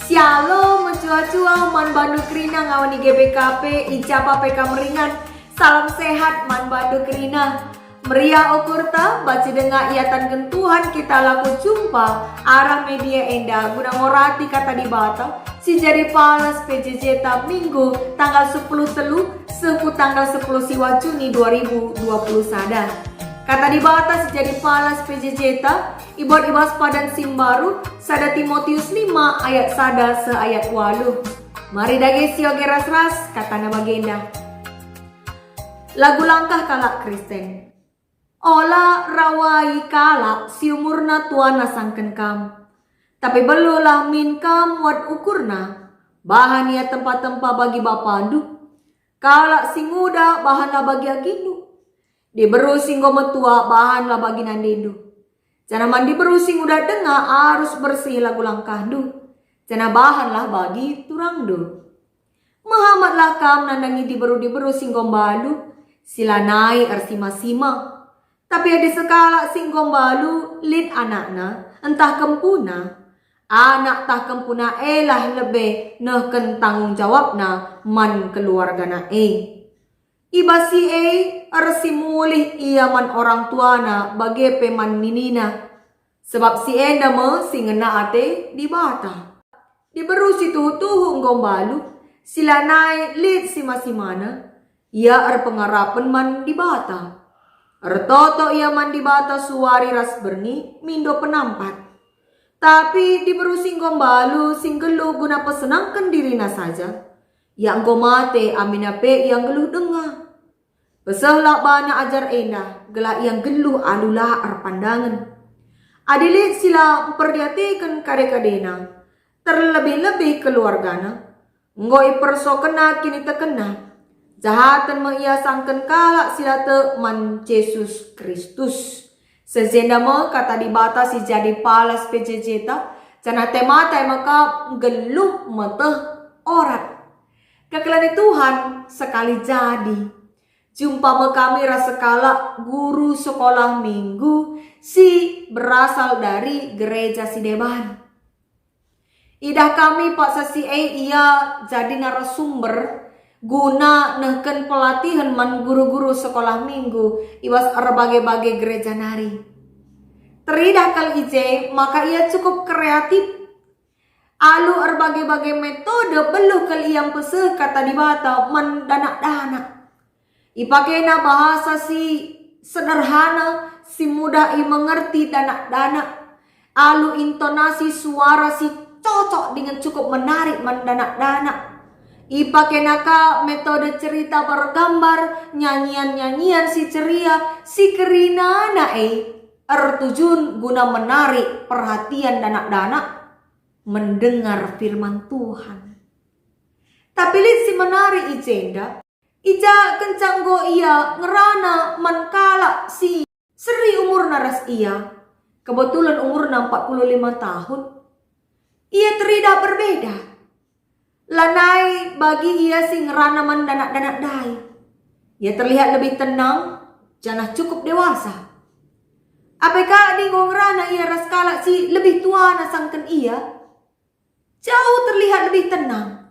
Shalom, mencua-cua, man bandu kerina ngawani GBKP, icapa PK meringan. Salam sehat, man bandu kerina. Meriah okurta, baca dengar iatan kentuhan kita laku jumpa arah media endah guna ngorati kata di bata. Si jadi palas PJJ ta minggu tanggal 10 telu sepu tanggal 10 siwa Juni 2020 sada. Kata di bata si jadi palas PJJ ta ibad ibas padan simbaru sada Timotius 5 ayat sada seayat 8. Mari dage sio geras-ras kata na bagenda. Lagu langkah kalak Kristen. Ola rawai kala si umurna tuana sangken kam. Tapi belulah min kam wat ukurna. Bahan ya tempat-tempat bagi bapandu. Kala si muda bahanlah bagi agindu. Diberu singgo metua bahanlah bagi nandendu. Jana mandi beru sing udah dengar harus bersih lagu langkahdu. Jana bahanlah bagi turangdu. Muhammadlah kam nandangi diberu singgo balu. Sila naik ersima-sima. Tapi ada sekala singgong balu lid anakna entah kempuna. Anak tah kempuna elah lebih nehken tanggung jawabna man keluarga na Iba si ersi mulih ia man orang tuana bagi peman ninina. Sebab si enda me singena ate di bata. Diberu si tuhu nggong balu sila naik lid sima-simana. Ia pengarapan man di bata. Ertoto ia mandi bata suari ras berni mindo penampat. Tapi diberu singgong balu singgelu guna pesenangkan dirina saja. Yang gomate aminape yang geluh dengar. Pesahlah banyak ajar endah gelak yang geluh alulah pandangan. Adilit sila perdiatikan kade-kadena. Terlebih-lebih keluargana. Ngoi perso kena kini terkena. Jahatan ia sangken kalak silate man Yesus Kristus. Sezenda me kata di bata si jadi palas PJJ ta. Cana temata maka geluh meteh orat. Kekelani Tuhan sekali jadi. Jumpa me kami rasekala guru sekolah minggu si berasal dari gereja Sideban. Idah kami Pak Sasi ia jadi narasumber. Guna nehken pelatihan man guru-guru sekolah minggu ibas berbagai-bagai gereja nari. Teridah kal ije maka ia cukup kreatif. Alu berbagai-bagai metode beluh kal yang pese kata di bata mendanak-danak. Ipakena bahasa si sederhana si mudah mengerti danak-danak. Alu intonasi suara si cocok dengan cukup menarik mendanak-danak. Ipakenaka metode cerita bergambar, nyanyian-nyanyian si ceria, si kerina ertujun guna menarik perhatian danak-danak mendengar firman Tuhan. Tapi lihat si menarik ijenda, ija kencanggo ia ngerana menkala si seri umur naras ia, kebetulan umurna 45 tahun, ia teridak berbeda. Lanai bagi ia sing ranaman danak-danak dai. Ia terlihat lebih tenang, janah cukup dewasa. Apakah di ngongrana ia raskala si lebih tua na sangken ia? Jauh terlihat lebih tenang.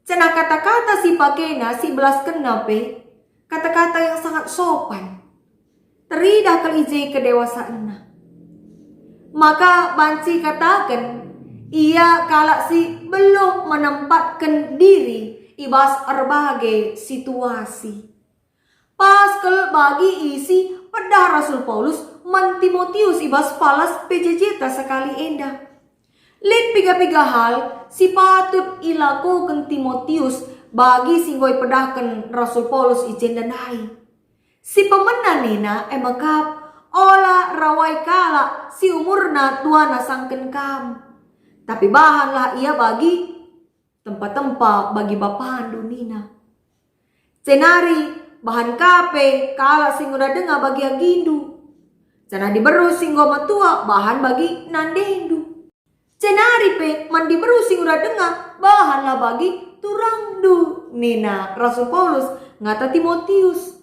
Cana kata-kata si pakena si belas kenape, kata-kata yang sangat sopan. Teridah kal ije kedewasaanna. Maka banci katakan ia kalak si belum menempatkan diri ibas berbagai situasi. Paskel bagi isi pedah Rasul Paulus man Timotius ibas palas PJJ ta sekali endah. Lid piga-piga hal si patut ilakukan Timotius bagi singgoi pedahkan Rasul Paulus ijen dan hai. Si pemenang nina emakap ola rawai kala si umurna tuana sangken kam. Tapi bahanlah ia bagi tempat-tempat bagi bapahan dunina. Cenari bahan kape kala sing udah dengar bagi agindu. Cana diberu singgo metua bahan bagi nandendu. Cenari pe mandi beru sing udah dengar bahanlah bagi turangdu. Nina Rasul Paulus ngata Timotius.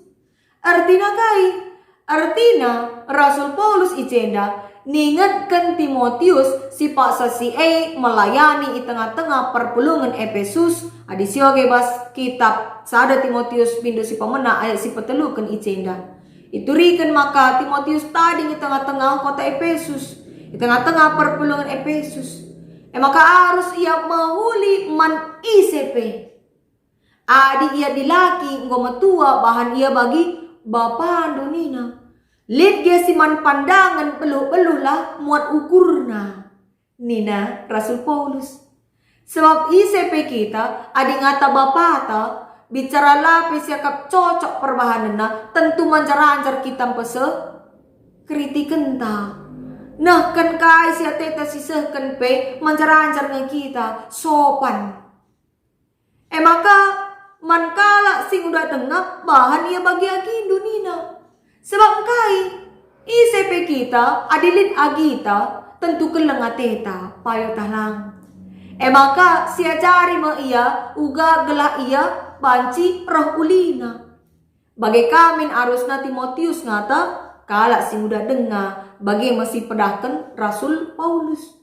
Artina Rasul Paulus ijenda ningatkan Timotius si paksa si melayani di tengah-tengah perpulungan Efesus. Adi sioge bas kitab sada Timotius bindu si pemena ayat si petelukan icenda. Iturikan maka Timotius tadi di tengah-tengah kota Efesus, di tengah-tengah perpulungan Efesus. Maka harus ia mahuli man ICP. Adi ia dilaki ngometua bahan ia bagi bapa donina. Lid ge siman pandangan peluh-peluh lah muat ukurna. Nina Rasul Paulus. Sebab ICP kita adi ngata bapata bicara lapis yakap cocok perbahanana tentu mancar-ancar kita pese kritiken ta. Nah kan kai sia teta sisehken pe mancar-ancar nge kita sopan. Maka mankala sing udah tengah bahan ia bagi agindu nina. Sebab kai ICP kita adilit agita tentu kelenga teta payo talang. Maka sia cari ma ia uga gelah ia banci roh ulina. Bagai kamin arusna Timotius ngata kala sing udah dengar bagi masih pedahkan Rasul Paulus.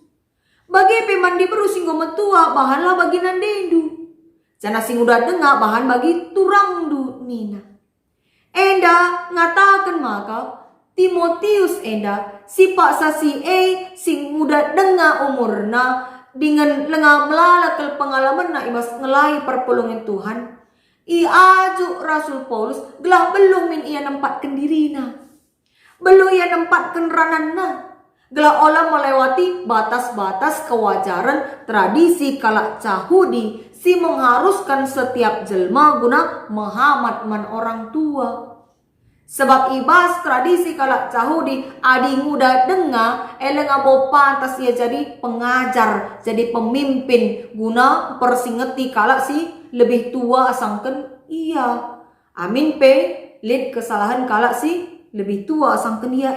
Bagi peman diberi singgo metua bahanlah bagi nandendu. Jana sing udah dengar bahan bagi turangdu nina. Enda ngatakan maka Timotius enda si paksa si sing muda dengar umurna dengan lengah melalakal pengalaman na ibas ngelai perpulungan Tuhan. Aju Rasul Paulus gelah belum min ia nempatkan dirina. Belum ia nempatkan ranana. Gelah olah melewati batas-batas kewajaran tradisi kalak Cahudi si mengharuskan setiap jelma guna Muhammad man orang tua. Sebab ibas tradisi kalak Cahudi adi muda dengar elenga bo pantas ia jadi pengajar, jadi pemimpin guna persingeti kalak si lebih tua asangken iya. Amin pe lid kesalahan kalak si lebih tua asangken iya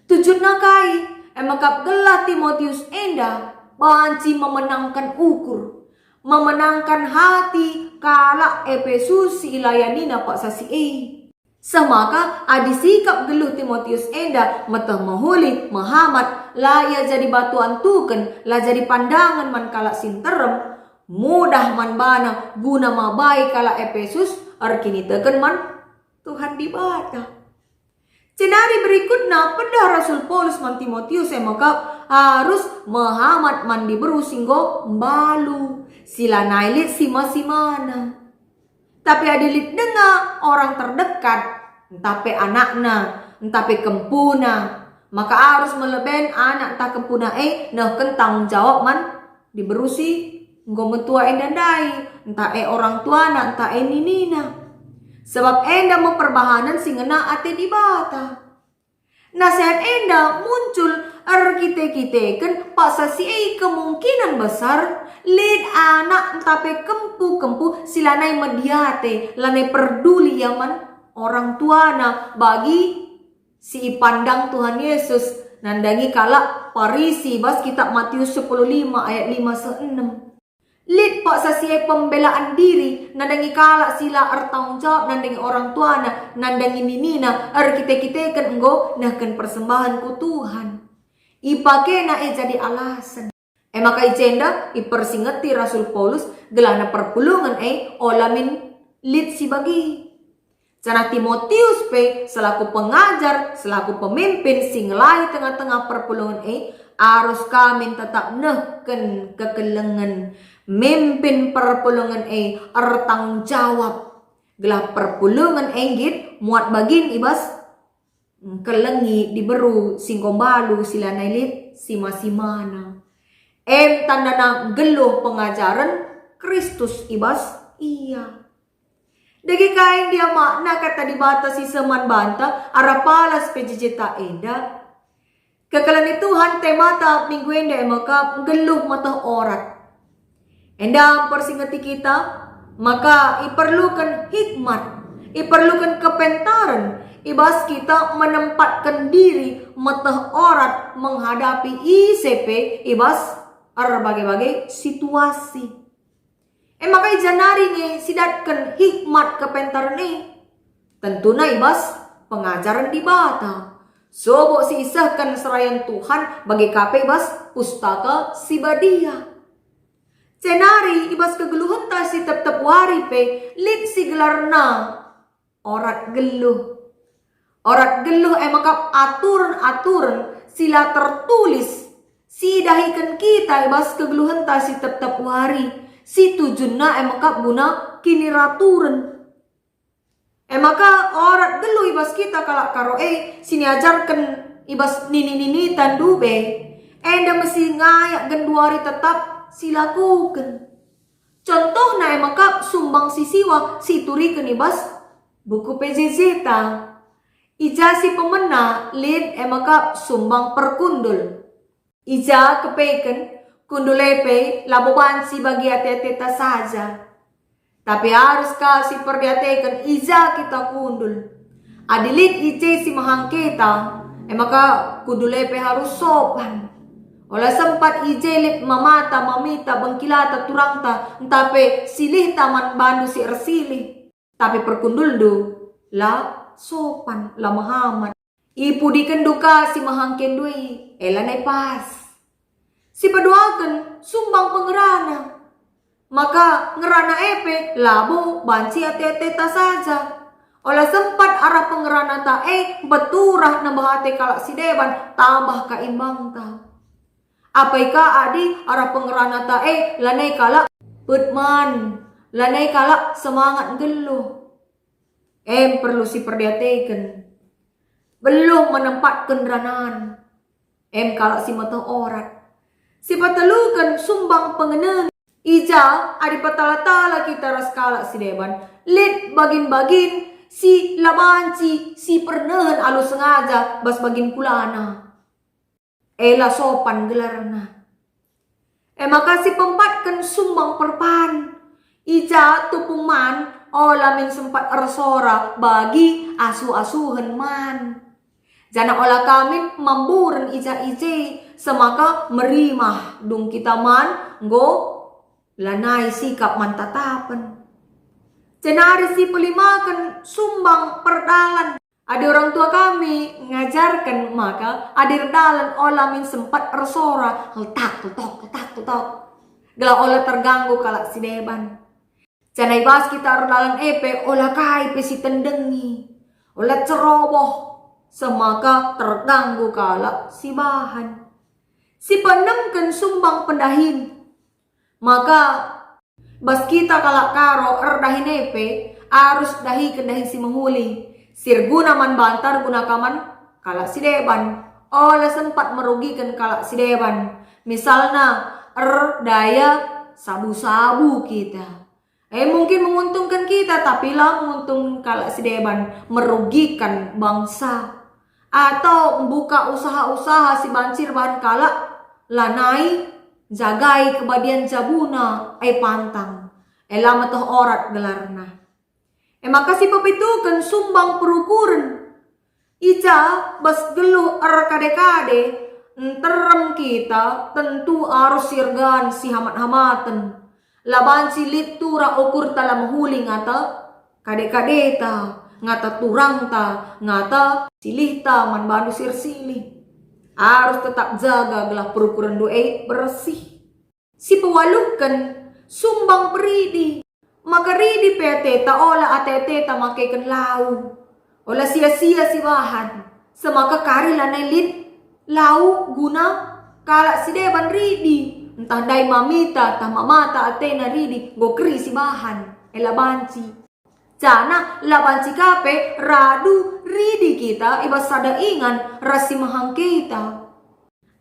Tujuannya kai emakap gelah Timotius enda banci memenangkan ukur, memenangkan hati kalak Efesus si ilayanina pak sasi Semaka adi sikap geluh Timotius enda metah mahuli Muhammad lah ia jadi batuan tuken lah jadi pandangan man kalak sinterem mudah man bana guna mabai kalak Efesus arkini teken man Tuhan dibata. Cenari berikutnya pedah Rasul Paulus man Timotius maka harus Muhammad man diberu singgo balu sila nailit sima-simana. Tapi adilit dengar orang terdekat, entape anakna, entape kempuna, maka harus meleben anak tak kempuna nah kentang jawab man diberusi ngometua endandai, entah orang tuana, entah ninina. Sebab enda memperbahanan singena ate dibata. Nasihat enda muncul arkite-kiteken paksa si kemungkinan besar lid anak entape kempu silanai mediate lanai peduli yaman orang tuana bagi si pandang Tuhan Yesus nandangi kalak Parisi bas kitab Matius 10:5 ayat 5-6. Lid paksa si pembelaan diri nandangi kalak sila tanggung jawab nandangi orang tuana nandangi ninina arkite-kiteken enggo nahkan persembahan ku Tuhan. Ipake na jadi alasan. Maka icenda ipersingeti Rasul Paulus gelana perpulungan olamin lid si bagi. Cana Timotius pe selaku pengajar, selaku pemimpin singlai tengah-tengah perpulungan harus kami tetap nehken kekelengan mimpin perpulungan tanggung jawab. Gelah perpulungan git muat bagin ibas kelengi diberu singkombalu sila nailit sima-simana. Tanda na geluh pengajaran Kristus ibas iya. Dagi kain dia makna kata dibatasi seman banta arapalas pejejeta enda. Kekalan Tuhan temata minggu enda maka geluh mata orat. Enda persingati kita maka iperlukan hikmat, iperlukan kepentaran. Ibas kita menempatkan diri mata orat menghadapi ICP ibas berbagai-bagai situasi. Maka janari ni sidatkan hikmat kepentaran ni. Tentu na ibas pengajaran di bata. Sobo si isahkan serayan Tuhan bagi kape ibas pustaka si badia. Cenari ibas kegeluhan ta si tetep wari pe lit si gelarna orat geluh. Orat geluh emakap aturan-aturan sila tertulis si dahikan kita ibas kegeluhan ta si tetep wari si tujunna emakap guna kini raturan. Maka orat geluh ibas kita kalak karo sini ajarkan ibas nini tandube enda mesti ngayak genduari tetap silakukan. Contohnya maka sumbang sisiwa siturikan ibas buku PJJ ta. Ija si pemena lid maka sumbang perkundul. Ija kepeken kundulepe laboban si bagi ate-ate saja. Tapi harus kasih perdiatekan ija kita kundul. Adilit ije si mahang kita. Maka kundulepe harus sopan. Olah sempat ije lit mamata, mamita, bengkilata, turangta. Tapi silih taman bandu si ersilih. Tapi perkundul do. La sopan, la mahaman. Ipu di kenduka si mahang kendui. Elanay pas. Si paduakan sumbang pengerana. Maka ngerana epe labo banci ate-ate ta saja. Olah sempat arah pengerana ta beturah nambah ate kalak si deban tambah kaimbang ta. Apaika adi arah pengerana ta lanai kalak putman, lanai kalak semangat geluh. Perlu si perdiatekan. Belum menempatkan ranan. Kalak si mata orat. Si patalukan sumbang pengeneng. Ija adi patala-tala kita raskala si deban. Lid bagin-bagin si labanci si pernehan alu sengaja bas bagin pulana. Ela sopan gelarna. Maka si pempatkan sumbang perpan. Ija tupuman olamin sempat ersora bagi asu-asuhan man. Jana olah kami mamburen ija-ije semaka merimah dung kita man go lanai sikap mantatapan. Cenari si pelimakan sumbang perdalan. Ada orang tua kami ngajarkan maka adir dalan olamin sempat ersora letak. Gela olah terganggu kalak si deban. Canai bas kita dalan olah kai pe si tendengi. Olah ceroboh semaka terganggu kalak si bahan. Si penemkan sumbang pendahin. Maka bas kita kalak karo erdahin harus dahi kendahi si menghuli. Sirguna man bantar guna kaman kalak si deban. Olah sempat merugikan kalak si deban. Misalnya erdaya sabu-sabu kita. Mungkin menguntungkan kita tapi lah menguntungkan kalak si deban. Merugikan bangsa. Atau membuka usaha-usaha si bancir bahan kalak lanai jagai kebadian jabuna pantang. Lama toh orat gelarna. Maka si pepitukan sumbang perukuran. Ija bas geluh kade-kade. Terem kita tentu harus sirgan si hamat-hamatan. Laban si litura ukur talam huli ngata kade-kade ta. Ngata turang ta. Ngata silih ta man bandu sirsilih. Harus tetap jaga gelah perukuran doa bersih. Si pewalukan sumbang peridi. Maka ridi peteta olah ateta makaikan lau. Olah sia-sia si bahan. Semaka kari lanai lid lau guna kalak si deban ridi. Entah dai mamita tah mamata atena ridi gokri si bahan. Banci. Jana labanci kape radu ridi kita ibas sada ingan rasi mahang kita.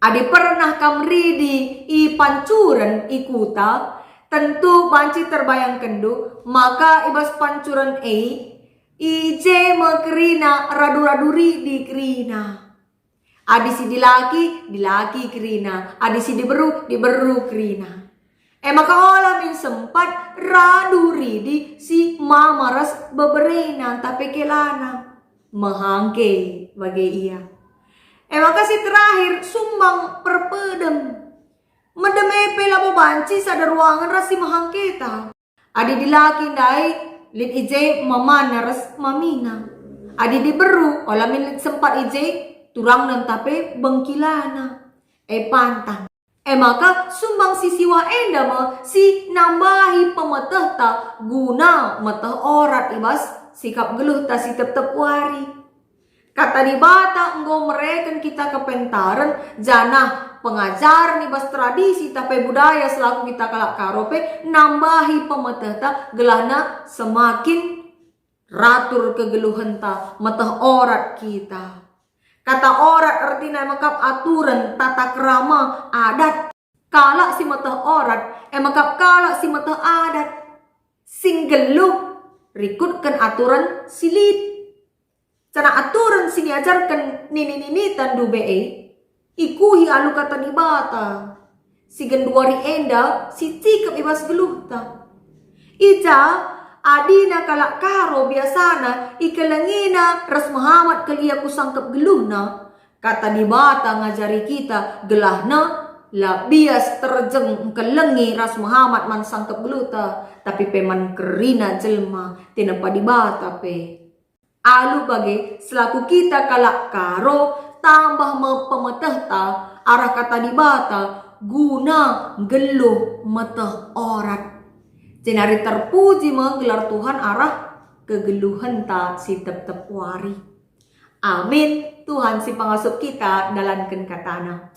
Adi pernah kam ridi i pancuran ikuta. Tentu banci terbayang kendu, maka ibas pancuran ije mekerina radu-radu ridi kerina. Adi si dilaki kerina. Adi si diberu kerina. Maka olah min sempat radu ridi si mamaras beberena tapi kelana. Mahangke bagi ia. Maka si terakhir sumbang perpedem. Medemepe labo banci sada ruangan rasi mahang kita. Adi dilaki dai lid ije mamana ras mamina. Adi diberu olah min sempat ije turang nan tape bengkilana pantang. Maka sumbang si siwa enda ma si nambahi pemeteh ta guna meteh orat ibas sikap geluh ta si tep wari. Kata di bata enggo mereken kita kepentaran janah pengajaran ibas tradisi tape budaya selaku kita kalak karope nambahi pemeteh ta gelana semakin ratur kegeluhan ta meteh orat kita. Kata orat artinya makap aturan tata kerama adat. Kalak si meteh orat makap kalak si meteh adat. Sing geluh rikutkan aturan silit. Cana aturan sini ajarkan nini tandu be ikuhi alu kata di bata. Si genduari enda si cikap ibas geluh ta. Ija adina kalak karo biasana ikelengina ras Muhammad kelia kusangkep geluhna. Kata di bata ngajari kita gelahna la bias terjeng kelengi ras Muhammad man sangkep geluta. Tapi peman kerina jelma tinapa di bata pe. Alu bagi selaku kita kalak karo tambah pemeteh ta arah kata di bata guna geluh meteh orat. Jenari terpuji menggelar Tuhan arah kegeluhan ta si tep wari. Amin. Tuhan si pangasup kita dalankeun katana.